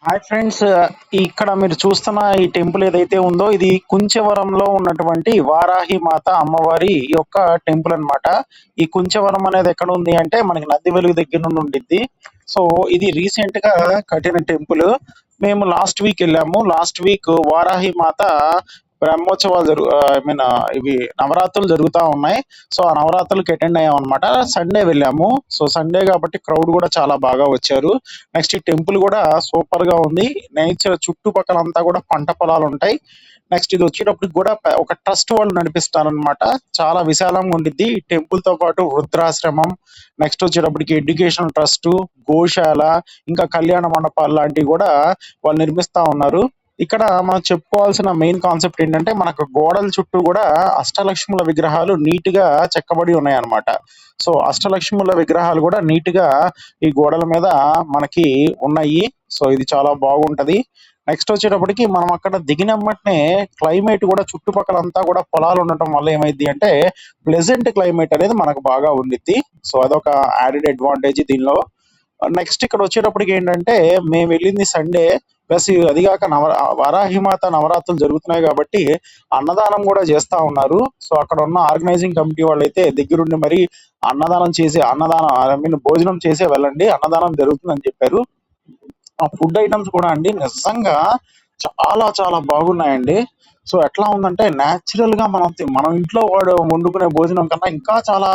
Hi friends, ఇక్కడ మీరు చూస్తున్న ఈ టెంపుల్ ఏదైతే ఉందో ఇది కుంచవరంలో ఉన్నటువంటి వారాహి మాత అమ్మవారి యొక్క టెంపుల్ అన్నమాట. ఈ కుంచవరం అనేది ఎక్కడ ఉంది అంటే మనకి నంది వెలుగు దగ్గర నుండి ఉండిద్ది. సో ఇది రీసెంట్ గా కట్టిన టెంపుల్. మేము లాస్ట్ వీక్ వెళ్ళాము. లాస్ట్ వీక్ వారాహి మాత బ్రహ్మోత్సవాలు ఐ మీన్ ఇవి నవరాత్రులు జరుగుతా ఉన్నాయి. సో ఆ నవరాత్రులకి అటెండ్ అయ్యాం అనమాట. సండే వెళ్ళాము. సో సండే కాబట్టి క్రౌడ్ కూడా చాలా బాగా వచ్చారు. నెక్స్ట్ ఈ టెంపుల్ కూడా సూపర్ గా ఉంది. నేచర్ చుట్టుపక్కల అంతా కూడా పంట పొలాలు ఉంటాయి. నెక్స్ట్ ఇది వచ్చేటప్పటికి కూడా ఒక ట్రస్ట్ వాళ్ళు నడిపిస్తారనమాట. చాలా విశాలంగా ఉండిద్ది. ఈ టెంపుల్ తో పాటు వృద్ధాశ్రమం, నెక్స్ట్ వచ్చేటప్పటికి ఎడ్యుకేషన్ ట్రస్ట్, గోశాల, ఇంకా కళ్యాణ మండపాలు లాంటివి కూడా వాళ్ళు నిర్మిస్తా ఉన్నారు. ఇక్కడ మనం చెప్పుకోవాల్సిన మెయిన్ కాన్సెప్ట్ ఏంటంటే మనకు గోడల చుట్టూ కూడా అష్టలక్ష్ముల విగ్రహాలు నీట్ గా చెక్కబడి ఉన్నాయి అన్నమాట. సో అష్టలక్ష్ముల విగ్రహాలు కూడా నీట్ గా ఈ గోడల మీద మనకి ఉన్నాయి. సో ఇది చాలా బాగుంటది. నెక్స్ట్ వచ్చేటప్పటికి మనం అక్కడ దిగిన వెంటనే క్లైమేట్ కూడా చుట్టుపక్కల అంతా కూడా పొలాలు ఉండటం వల్ల ఏమైంది అంటే ప్లెజెంట్ క్లైమేట్ అనేది మనకు బాగా ఉండిద్ది. సో అదొక యాడెడ్ అడ్వాంటేజ్ దీనిలో. నెక్స్ట్ ఇక్కడ వచ్చేటప్పటికి ఏంటంటే మేము వెళ్ళింది సండే. ప్లస్ అది కాక వరాహిమాత నవరాత్రులు జరుగుతున్నాయి కాబట్టి అన్నదానం కూడా చేస్తా ఉన్నారు. సో అక్కడ ఉన్న ఆర్గనైజింగ్ కమిటీ వాళ్ళు అయితే దగ్గరుండి మరి అన్నదానం ఐ మీన్ భోజనం చేసే వెళ్ళండి, అన్నదానం జరుగుతుందని చెప్పారు. ఆ ఫుడ్ ఐటమ్స్ కూడా అండి నిజంగా చాలా చాలా బాగున్నాయండి. సో ఎట్లా ఉందంటే న్యాచురల్ గా మనం ఇంట్లో వండుకునే భోజనం కన్నా ఇంకా చాలా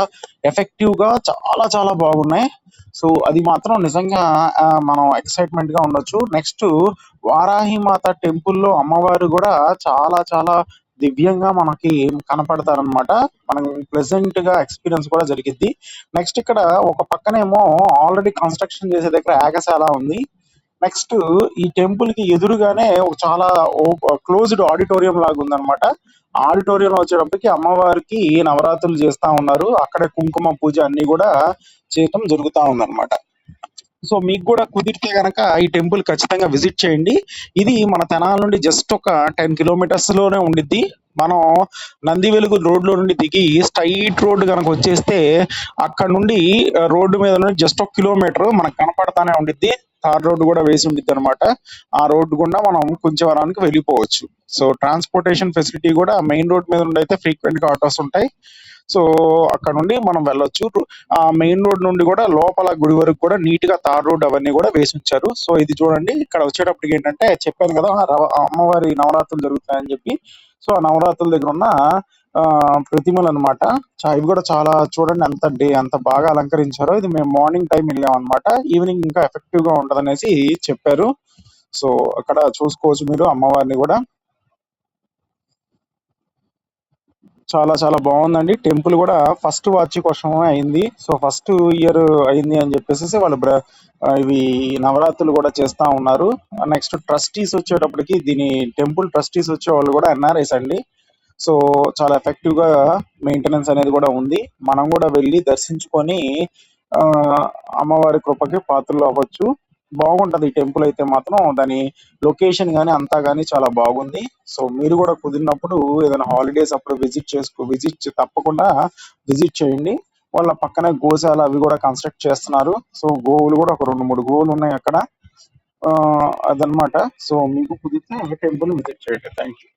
ఎఫెక్టివ్ గా చాలా చాలా బాగున్నాయి. సో అది మాత్రం నిజంగా మనం ఎక్సైట్మెంట్ గా ఉండొచ్చు. నెక్స్ట్ వారాహి మాత టెంపుల్లో అమ్మవారు కూడా చాలా చాలా దివ్యంగా మనకి కనపడతారనమాట. మనం ప్లెజెంట్ గా ఎక్స్పీరియన్స్ కూడా జరిగిద్ది. నెక్స్ట్ ఇక్కడ ఒక పక్కనేమో ఆల్రెడీ కన్స్ట్రక్షన్ చేసే దగ్గర యాగశాల ఉంది. నెక్స్ట్ ఈ టెంపుల్ కి ఎదురుగానే ఒక చాలా క్లోజ్డ్ ఆడిటోరియం లాగా ఉందన్నమాట. ఆడిటోరియం వచ్చేటప్పటికి అమ్మవారికి నవరాత్రులు చేస్తా ఉన్నారు. అక్కడే కుంకుమ పూజ అన్ని కూడా చేయటం జరుగుతా ఉందన్నమాట. సో మీకు కూడా కుదిరితే గనక ఈ టెంపుల్ ఖచ్చితంగా విజిట్ చేయండి. ఇది మన తెనాల నుండి జస్ట్ ఒక 10 కిలోమీటర్స్ లోనే ఉండిద్ది. మనం నంది వెలుగు రోడ్ లో నుండి దిగి స్ట్రైట్ రోడ్ కనుక వచ్చేస్తే అక్కడ నుండి రోడ్డు మీద నుండి జస్ట్ 1 కిలోమీటర్ మనకు కనపడతానే ఉండిద్ది. తార్ రోడ్డు కూడా వేసి ఉండిద్ది అనమాట. ఆ రోడ్డు గుండా మనం కుంచవరానికి వెళ్ళిపోవచ్చు. సో ట్రాన్స్పోర్టేషన్ ఫెసిలిటీ కూడా మెయిన్ రోడ్ మీద నుండి అయితే ఫ్రీక్వెంట్ గా ఆటోస్ ఉంటాయి. సో అక్కడ నుండి మనం వెళ్ళొచ్చు. ఆ మెయిన్ రోడ్ నుండి కూడా లోపల గుడి వరకు కూడా నీట్ గా తార్ రోడ్ అవన్నీ కూడా వేసి ఉంచారు. సో ఇది చూడండి. ఇక్కడ వచ్చేటప్పటికి ఏంటంటే చెప్పాను కదా అమ్మవారి నవరాత్రులు జరుగుతాయని చెప్పి. సో ఆ నవరాత్రుల దగ్గర ఉన్న ప్రతిమలు అనమాట. ఇవి కూడా చాలా చూడండి అంత బాగా అలంకరించారో. ఇది మేము మార్నింగ్ టైం వెళ్ళాం అనమాట. ఈవినింగ్ ఇంకా ఎఫెక్టివ్ గా ఉంటదనేసి చెప్పారు. సో అక్కడ చూసుకోవచ్చు మీరు అమ్మవారిని కూడా. చాలా చాలా బాగుందండి. టెంపుల్ కూడా ఫస్ట్ వార్షికోత్సవం అయింది. సో ఫస్ట్ ఇయర్ అయింది అని చెప్పేసి వాళ్ళు ఇవి నవరాత్రులు కూడా చేస్తా ఉన్నారు. నెక్స్ట్ ట్రస్టీస్ వచ్చేటప్పటికి దీని టెంపుల్ ట్రస్టీస్ వచ్చే వాళ్ళు కూడా ఎన్ఆర్ఐస్ అండి. సో చాలా ఎఫెక్టివ్ గా మెయింటెనెన్స్ అనేది కూడా ఉంది. మనం కూడా వెళ్ళి దర్శించుకొని ఆ అమ్మవారి కృపకి పాత్రలు అవ్వచ్చు. బాగుంటది ఈ టెంపుల్ అయితే మాత్రం. దాని లొకేషన్ గానీ అంతా గానీ చాలా బాగుంది. సో మీరు కూడా కుదిరినప్పుడు ఏదైనా హాలిడేస్ అప్పుడు విజిట్ తప్పకుండా విజిట్ చేయండి. వాళ్ళ పక్కనే గోశాల అవి కూడా కన్స్ట్రక్ట్ చేస్తున్నారు. సో గోవులు కూడా ఒక 2-3 గోవులు ఉన్నాయి అక్కడ. అదనమాట. సో మీకు కుదిరితే టెంపుల్ విజిట్ చేయండి. Thank you.